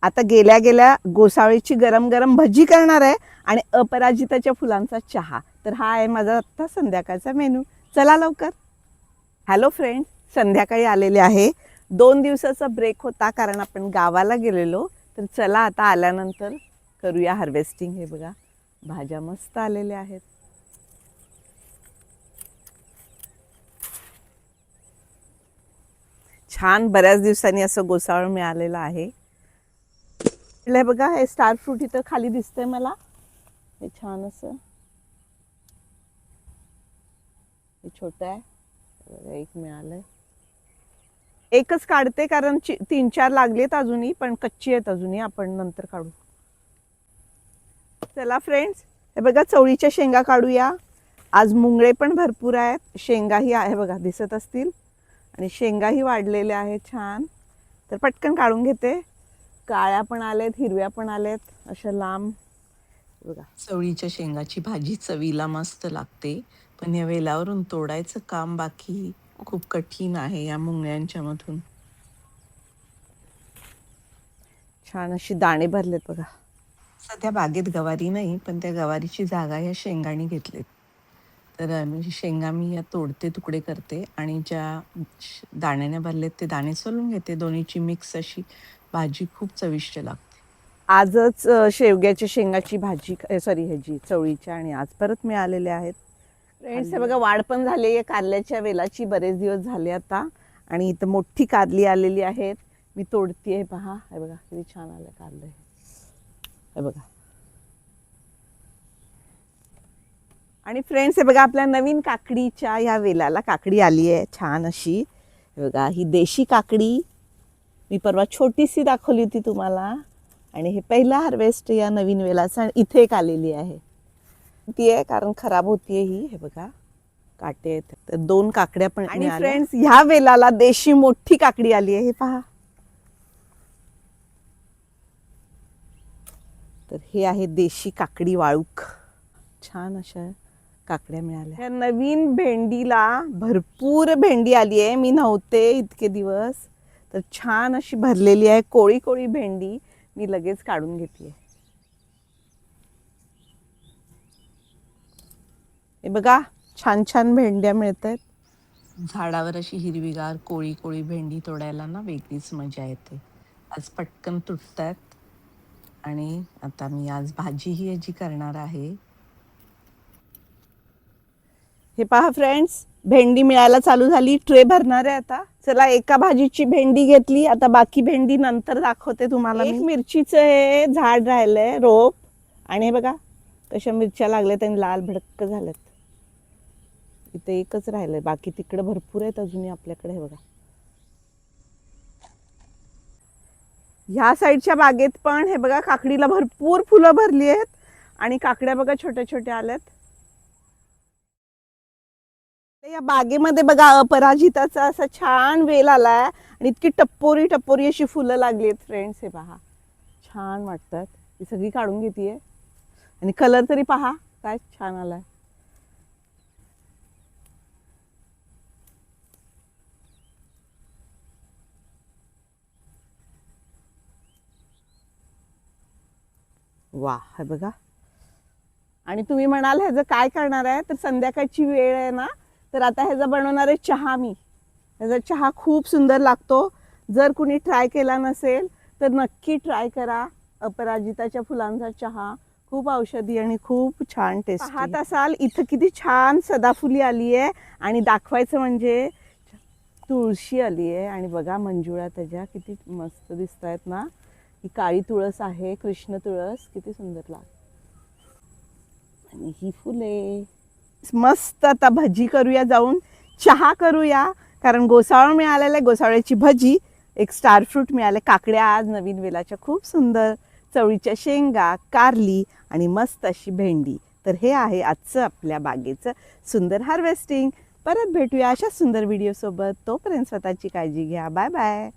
आता गेल्या गेल्या गोसाळीची गरम गरम भजी करणार आहे आणि अपराजिताच्या फुलांचा चहा. तर हा आहे माझा आत्ता संध्याकाळचा मेनू. चला लवकर. हॅलो फ्रेंड, संध्याकाळी आलेले आहे. 2 दिवसाचा ब्रेक होता कारण आपण गावाला गेलेलो. तर चला आता आल्यानंतर करूया हार्वेस्टिंग. हे बघा भाज्या मस्त आलेल्या आहेत. छान बऱ्याच दिवसांनी असं गोसाळ मिळालेलं आहे. हे बघा, हे स्टार फ्रूट इथं खाली दिसतंय मला. हे छान असं हे छोटं आहे. एक मिळालंय. एकच काढते कारण 3-4 लागलेत अजूनही, पण कच्ची आहेत अजूनही. आपण नंतर काढू. चला फ्रेंड्स, हे बघा चवळीच्या शेंगा काढूया. आज मुंगळे पण भरपूर आहेत. शेंगाही आहे बघा, दिसत असतील. आणि शेंगाही वाढलेल्या आहेत छान. तर पटकन काढून घेते. काळ्या पण आलेत, हिरव्या पण आलेत, अशा लांब. बघा चवळीच्या शेंगाची भाजी चवीला मस्त लागते, पण या वेलावरून तोडायचं काम बाकी खूप कठीण आहे या मुंगळ्यांच्या मधून. छान अशी दाणे भरलेत बघा. सध्या बागेत गवारी नाही, पण त्या गवारीची जागा या शेंगांनी घेतलीत. तर शेंगा मी या तोडते, तुकडे करते आणि ज्या दाण्याने भरलेत ते दाणे सोलून घेते. दोन्हीची मिक्स अशी भाजी खूप चविष्ट लागते. आजच शेवग्याच्या शेंगाची भाजी, सॉरी ह्याची चवळीच्या, आणि आज परत मिळालेले आहेत. फ्रेंड्स हे बघा, वाढ पण झाली आहे कारल्याच्या वेलाची. बरेच दिवस झाले आता. आणि इथं मोठी कारली आलेली आहेत. मी तोडतीये. पहा, हे बघा किती छान आलं कारलं. हे बघा. आणि फ्रेंड्स हे बघा, आपल्या नवीन काकडीच्या या वेलाला काकडी आली आहे छान अशी. हे बघा, ही देशी काकडी मी परवा छोटीशी दाखवली होती तुम्हाला. आणि हे पहिला हार्वेस्ट या नवीन वेलाचा. आणि इथे एक आलेली आहे ती आहे, कारण खराब होतीये ही. हे बघा काटे आहेत. तर 2 काकड्या पण. आणि फ्रेंड्स ह्या वेलाला देशी मोठी काकडी आली आहे. हे पहा. तर हे आहे देशी काकडी वाळूक. छान अशा काकड्या मिळाल्या. या नवीन भेंडीला भरपूर भेंडी आली आहे. मी नव्हते इतके दिवस. तर छान अशी भरलेली आहे. कोळी कोळी भेंडी मी लगेच काढून घेतली. हे बघा, छान छान भेंड्या मिळत आहेत. झाडावर अशी हिरवीगार कोळी कोळी भेंडी तोडायला ना वेगळीच मजा येते. आज पटकन तुटतात. आणि आता मी आज भाजीही याची करणार आहे. हे पहा फ्रेंड्स, भेंडी मिळायला चालू झाली. ट्रे भरणार आहे आता. चला, एका भाजीची भेंडी घेतली. आता बाकी भेंडी नंतर दाखवते तुम्हाला. एक मिरचीचं हे झाड राहिलंय, रोप. आणि हे बघा कशा मिरच्या लागल्यात आणि लाल भडक्क झाल्यात. इथे एकच राहिलंय, बाकी तिकडे भरपूर आहेत अजूनही आपल्याकडे. हे बघा, ह्या साईडच्या बागेत पण हे बघा काकडीला भरपूर फुलं भरली आहेत. आणि काकड्या बघा छोट्या छोट्या आल्यात. या बागेमध्ये बघा अपराजिताचा असा छान वेल आलाय. आणि इतकी टप्पोरी टप्पोरी अशी फुलं लागली आहेत फ्रेंड्स. हे पहा, छान वाटतात. ही सगळी काढून घेतीये. आणि कलर तरी पहा काय छान आलाय. वा, हे बघा. आणि तुम्ही म्हणाल ह्याचं काय करणार आहे, तर संध्याकाळची वेळ आहे ना, तर आता ह्याचा बनवणार आहे चहा मी. ह्याचा चहा खूप सुंदर लागतो. जर कुणी ट्राय केला नसेल तर नक्की ट्राय करा. अपराजिताच्या फुलांचा चहा खूप औषधी आणि खूप छान टेस्ट. पाहत असाल इथं किती छान सदाफुली आली आहे. आणि दाखवायचं म्हणजे तुळशी आली आहे. आणि बघा मंजुळा त्याच्या किती मस्त दिसत आहेत ना. ही काळी तुळस आहे, कृष्ण तुळस, किती सुंदर लागते. आणि ही फुले मस्त. आता भजी करूया, जाऊन चहा करूया. कारण गोसाळ मिळालेलं आहे, गोसाळ्याची भजी. एक स्टार फ्रूट मिळाले, काकड्या आज नवीन वेलाच्या खूप सुंदर, चवळीच्या शेंगा, कारली आणि मस्त अशी भेंडी. तर हे आहे आजचं आपल्या बागेचं सुंदर हार्वेस्टिंग. परत भेटूया अशा सुंदर व्हिडिओ सोबत. तोपर्यंत स्वतःची काळजी घ्या. Bye bye.